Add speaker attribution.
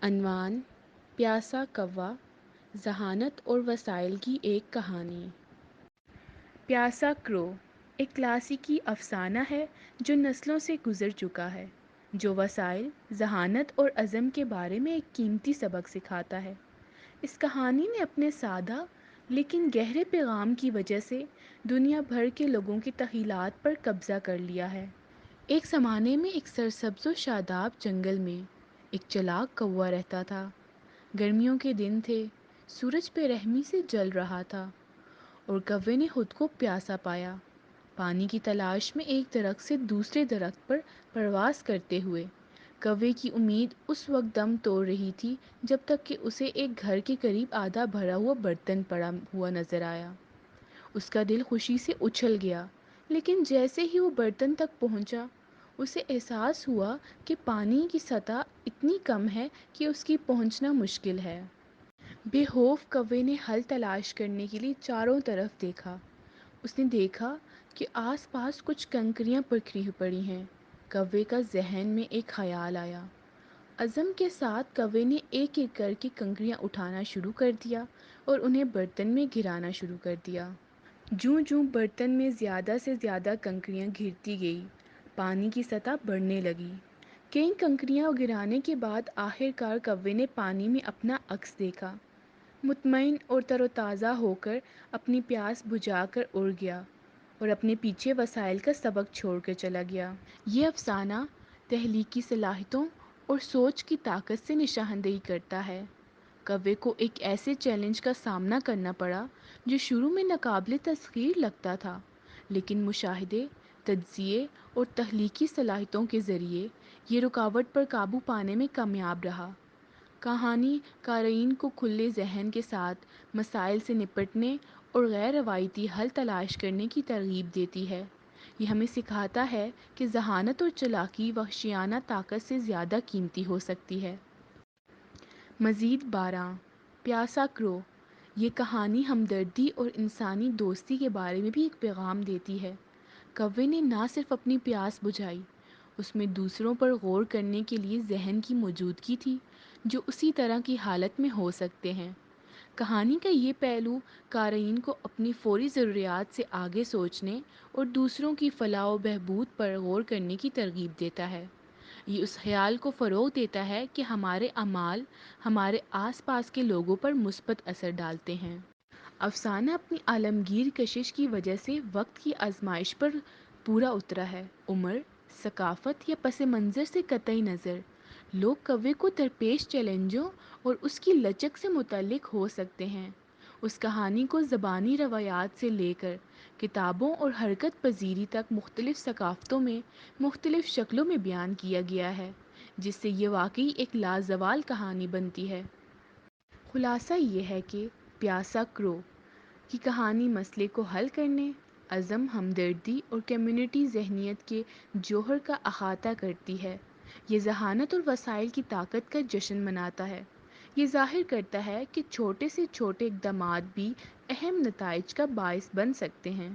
Speaker 1: عنوان: پیاسا کوا، ذہانت اور وسائل کی ایک کہانی۔ پیاسا کرو ایک کلاسیکی افسانہ ہے جو نسلوں سے گزر چکا ہے، جو وسائل، ذہانت اور عزم کے بارے میں ایک قیمتی سبق سکھاتا ہے۔ اس کہانی نے اپنے سادہ لیکن گہرے پیغام کی وجہ سے دنیا بھر کے لوگوں کی تخیلات پر قبضہ کر لیا ہے۔ ایک زمانے میں ایک سرسبز و شاداب جنگل میں ایک چلاک کوا رہتا تھا۔ گرمیوں کے دن تھے، سورج بے رحمی سے جل رہا تھا اور کوے نے خود کو پیاسا پایا۔ پانی کی تلاش میں ایک درخت سے دوسرے درخت پر پرواز کرتے ہوئے کوے کی امید اس وقت دم توڑ رہی تھی جب تک کہ اسے ایک گھر کے قریب آدھا بھرا ہوا برتن پڑا ہوا نظر آیا۔ اس کا دل خوشی سے اچھل گیا، لیکن جیسے ہی وہ برتن تک پہنچا، اسے احساس ہوا کہ پانی کی سطح اتنی کم ہے کہ اس کی پہنچنا مشکل ہے۔ بے خوف کوے نے حل تلاش کرنے کے لیے چاروں طرف دیکھا۔ اس نے دیکھا کہ آس پاس کچھ کنکریاں بکھری پڑی ہیں۔ کوے کا ذہن میں ایک خیال آیا۔ عزم کے ساتھ کوے نے ایک ایک کر کے کنکریاں اٹھانا شروع کر دیا اور انہیں برتن میں گرانا شروع کر دیا۔ جوں جوں برتن میں زیادہ سے زیادہ کنکریاں گرتی گئی، پانی کی سطح بڑھنے لگی۔ کئی کنکریاں گرانے کے بعد آخر کار کوے نے پانی میں اپنا عکس دیکھا۔ مطمئن اور تر و تازہ ہو کر اپنی پیاس بجھا کر اڑ گیا اور اپنے پیچھے وسائل کا سبق چھوڑ کر چلا گیا۔ یہ افسانہ تخلیقی صلاحیتوں اور سوچ کی طاقت سے نشاندہی کرتا ہے۔ کوے کو ایک ایسے چیلنج کا سامنا کرنا پڑا جو شروع میں ناقابل تسخیر لگتا تھا، لیکن مشاہدے، تجزیے اور تخلیقی صلاحیتوں کے ذریعے یہ رکاوٹ پر قابو پانے میں کامیاب رہا۔ کہانی قارئین کو کھلے ذہن کے ساتھ مسائل سے نپٹنے اور غیر روایتی حل تلاش کرنے کی ترغیب دیتی ہے۔ یہ ہمیں سکھاتا ہے کہ ذہانت اور چالاکی وحشیانہ طاقت سے زیادہ قیمتی ہو سکتی ہے۔ مزید 12 پیاسا کرو یہ کہانی ہمدردی اور انسانی دوستی کے بارے میں بھی ایک پیغام دیتی ہے۔ کوے نے نہ صرف اپنی پیاس بجھائی، اس میں دوسروں پر غور کرنے کے لیے ذہن کی موجودگی تھی جو اسی طرح کی حالت میں ہو سکتے ہیں۔ کہانی کا یہ پہلو قارئین کو اپنی فوری ضروریات سے آگے سوچنے اور دوسروں کی فلاح و بہبود پر غور کرنے کی ترغیب دیتا ہے۔ یہ اس خیال کو فروغ دیتا ہے کہ ہمارے اعمال ہمارے آس پاس کے لوگوں پر مثبت اثر ڈالتے ہیں۔ افسانہ اپنی عالمگیر کشش کی وجہ سے وقت کی آزمائش پر پورا اترا ہے۔ عمر، ثقافت یا پس منظر سے قطع نظر، لوگ کوے کو درپیش چیلنجوں اور اس کی لچک سے متعلق ہو سکتے ہیں۔ اس کہانی کو زبانی روایات سے لے کر کتابوں اور حرکت پذیری تک مختلف ثقافتوں میں مختلف شکلوں میں بیان کیا گیا ہے، جس سے یہ واقعی ایک لازوال کہانی بنتی ہے۔ خلاصہ یہ ہے کہ پیاسا کرو کی کہانی مسئلے کو حل کرنے، عزم، ہمدردی اور کمیونٹی ذہنیت کے جوہر کا احاطہ کرتی ہے۔ یہ ذہانت اور وسائل کی طاقت کا جشن مناتا ہے۔ یہ ظاہر کرتا ہے کہ چھوٹے سے چھوٹے اقدامات بھی اہم نتائج کا باعث بن سکتے ہیں۔